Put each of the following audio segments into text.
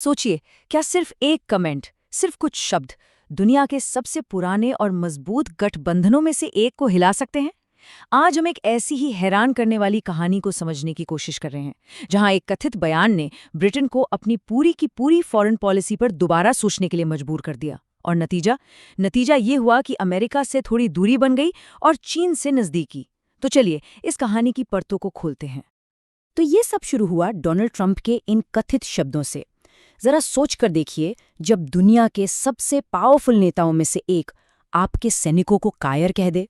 सोचिए, क्या सिर्फ एक कमेंट, सिर्फ कुछ शब्द दुनिया के सबसे पुराने और मजबूत गठबंधनों में से एक को हिला सकते हैं? आज हम एक ऐसी ही हैरान करने वाली कहानी को समझने की कोशिश कर रहे हैं, जहां एक कथित बयान ने ब्रिटेन को अपनी पूरी की पूरी फॉरेन पॉलिसी पर दोबारा सोचने के लिए मजबूर कर दिया। और नतीजा ये हुआ कि अमेरिका से थोड़ी दूरी बन गई और चीन से नजदीकी। तो चलिए इस कहानी की परतों को खोलते हैं। तो ये सब शुरू हुआ डोनाल्ड ट्रंप के इन कथित शब्दों से। जरा सोच कर देखिए, जब दुनिया के सबसे पावरफुल नेताओं में से एक आपके सैनिकों को कायर कह दे।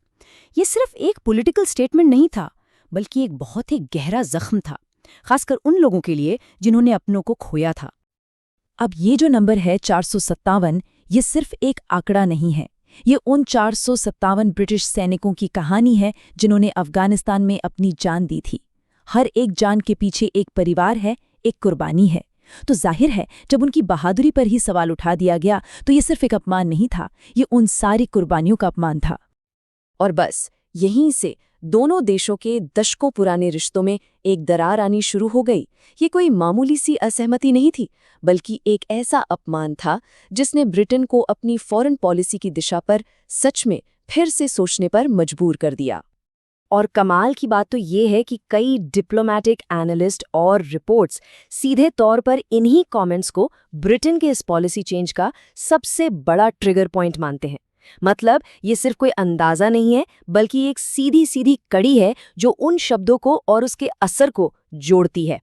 ये सिर्फ एक पॉलिटिकल स्टेटमेंट नहीं था, बल्कि एक बहुत ही गहरा जख्म था, खासकर उन लोगों के लिए जिन्होंने अपनों को खोया था। अब ये जो नंबर है 457, ये सिर्फ एक आंकड़ा नहीं है। ये उन 457 ब्रिटिश सैनिकों की कहानी है जिन्होंने अफगानिस्तान में अपनी जान दी थी। हर एक जान के पीछे एक परिवार है, एक कुर्बानी है। तो जाहिर है, जब उनकी बहादुरी पर ही सवाल उठा दिया गया तो ये सिर्फ एक अपमान नहीं था, ये उन सारी कुर्बानियों का अपमान था। और बस यहीं से दोनों देशों के दशकों पुराने रिश्तों में एक दरार आनी शुरू हो गई। ये कोई मामूली सी असहमति नहीं थी, बल्कि एक ऐसा अपमान था जिसने ब्रिटेन को अपनी फॉरेन पॉलिसी की दिशा पर सच में फिर से सोचने पर मजबूर कर दिया। और कमाल की बात तो ये है कि कई डिप्लोमैटिक एनालिस्ट और रिपोर्ट्स सीधे तौर पर इन्हीं कमेंट्स को ब्रिटेन के इस पॉलिसी चेंज का सबसे बड़ा ट्रिगर पॉइंट मानते हैं। मतलब ये सिर्फ कोई अंदाजा नहीं है, बल्कि एक सीधी सीधी कड़ी है जो उन शब्दों को और उसके असर को जोड़ती है।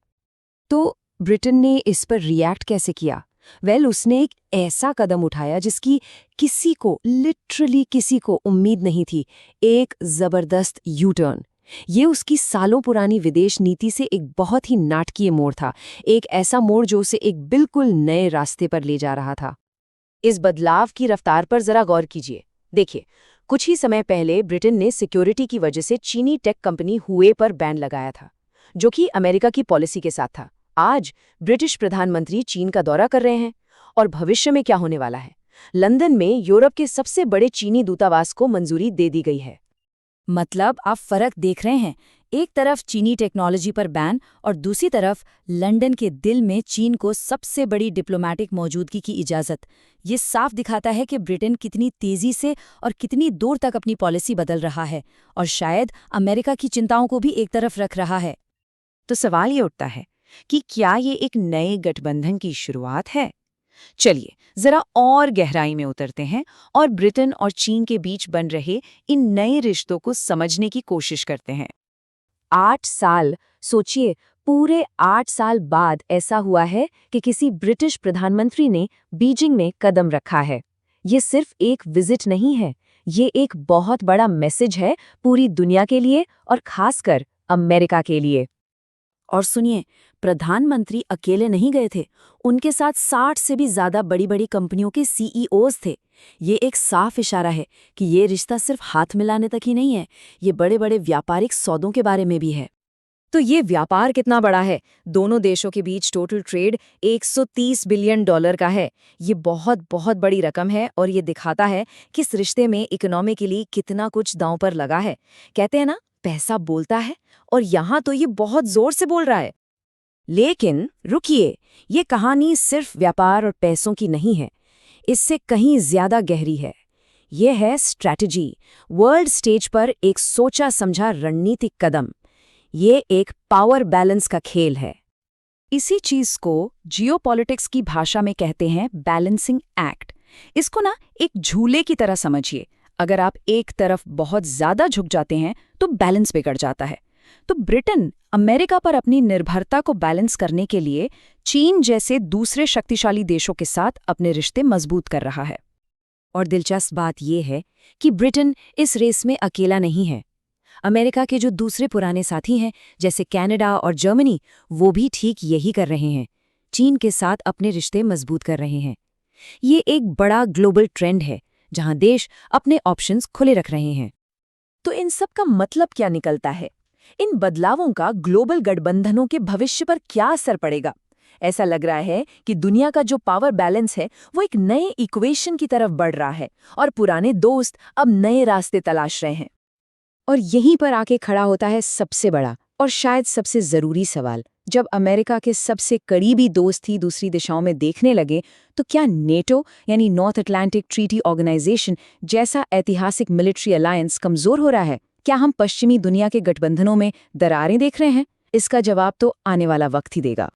तो ब्रिटेन ने इस पर रिएक्ट कैसे किया? उसने एक ऐसा कदम उठाया जिसकी लिटरली किसी को उम्मीद नहीं थी। एक जबरदस्त यू टर्न। ये उसकी सालों पुरानी विदेश नीति से एक बहुत ही नाटकीय मोड़ था, एक ऐसा मोड़ जो उसे एक बिल्कुल नए रास्ते पर ले जा रहा था। इस बदलाव की रफ्तार पर जरा गौर कीजिए। देखिए, कुछ ही समय पहले ब्रिटेन ने सिक्योरिटी की वजह से चीनी टेक कंपनी हुए पर बैन लगाया था, जो कि अमेरिका की पॉलिसी के साथ था। आज ब्रिटिश प्रधानमंत्री चीन का दौरा कर रहे हैं, और भविष्य में क्या होने वाला है? लंदन में यूरोप के सबसे बड़े चीनी दूतावास को मंजूरी दे दी गई है। मतलब आप फर्क देख रहे हैं, एक तरफ चीनी टेक्नोलॉजी पर बैन और दूसरी तरफ लंदन के दिल में चीन को सबसे बड़ी डिप्लोमैटिक मौजूदगी की इजाज़त। ये साफ दिखाता है कि ब्रिटेन कितनी तेज़ी से और कितनी दूर तक अपनी पॉलिसी बदल रहा है, और शायद अमेरिका की चिंताओं को भी एक तरफ रख रहा है। तो सवाल ये उठता है कि क्या ये एक नए गठबंधन की शुरुआत है? चलिए जरा और गहराई में उतरते हैं और ब्रिटेन और चीन के बीच बन रहे इन नए रिश्तों को समझने की कोशिश करते हैं। 8 साल, सोचिए, पूरे 8 साल बाद ऐसा हुआ है कि किसी ब्रिटिश प्रधानमंत्री ने बीजिंग में कदम रखा है। ये सिर्फ एक विजिट नहीं है, ये एक बहुत बड़ा मैसेज है पूरी दुनिया के लिए और खासकर अमेरिका के लिए। और सुनिए, प्रधानमंत्री अकेले नहीं गए थे, उनके साथ 60 से भी ज्यादा बड़ी बड़ी कंपनियों के सीईओज थे। ये एक साफ इशारा है कि ये रिश्ता सिर्फ हाथ मिलाने तक ही नहीं है, ये बड़े बड़े व्यापारिक सौदों के बारे में भी है। तो ये व्यापार कितना बड़ा है? दोनों देशों के बीच टोटल ट्रेड $130 बिलियन का है। ये बहुत बहुत बड़ी रकम है, और ये दिखाता है कि इस रिश्ते में इकोनॉमी के लिए कितना कुछ दांव पर लगा है। कहते हैं ना, पैसा बोलता है, और यहाँ तो ये बहुत जोर से बोल रहा है। लेकिन रुकिए, ये कहानी सिर्फ व्यापार और पैसों की नहीं है, इससे कहीं ज्यादा गहरी है। ये है स्ट्रैटेजी, वर्ल्ड स्टेज पर एक सोचा समझा रणनीतिक कदम। ये एक पावर बैलेंस का खेल है। इसी चीज को जियोपॉलिटिक्स की भाषा में कहते हैं बैलेंसिंग एक्ट। इसको ना एक झूले की तरह समझिए। अगर आप एक तरफ बहुत ज्यादा झुक जाते हैं तो बैलेंस बिगड़ जाता है। तो ब्रिटेन अमेरिका पर अपनी निर्भरता को बैलेंस करने के लिए चीन जैसे दूसरे शक्तिशाली देशों के साथ अपने रिश्ते मजबूत कर रहा है। और दिलचस्प बात यह है कि ब्रिटेन इस रेस में अकेला नहीं है। अमेरिका के जो दूसरे पुराने साथी हैं, जैसे कनाडा और जर्मनी, वो भी ठीक यही कर रहे हैं, चीन के साथ अपने रिश्ते मजबूत कर रहे हैं। ये एक बड़ा ग्लोबल ट्रेंड है जहां देश अपने ऑप्शंस खुले रख रहे हैं। तो इन सब का मतलब क्या निकलता है? इन बदलावों का ग्लोबल गठबंधनों के भविष्य पर क्या असर पड़ेगा? ऐसा लग रहा है कि दुनिया का जो पावर बैलेंस है वो एक नए इक्वेशन की तरफ बढ़ रहा है, और पुराने दोस्त अब नए रास्ते तलाश रहे हैं। और यहीं पर आके खड़ा होता है सबसे बड़ा और शायद सबसे जरूरी सवाल, जब अमेरिका के सबसे करीबी दोस्त ही दूसरी दिशाओं में देखने लगे, तो क्या नेटो यानी नॉर्थ अटलांटिक ट्रीटी ऑर्गेनाइजेशन जैसा ऐतिहासिक मिलिट्री अलायंस कमजोर हो रहा है? क्या हम पश्चिमी दुनिया के गठबंधनों में दरारें देख रहे हैं? इसका जवाब तो आने वाला वक्त ही देगा।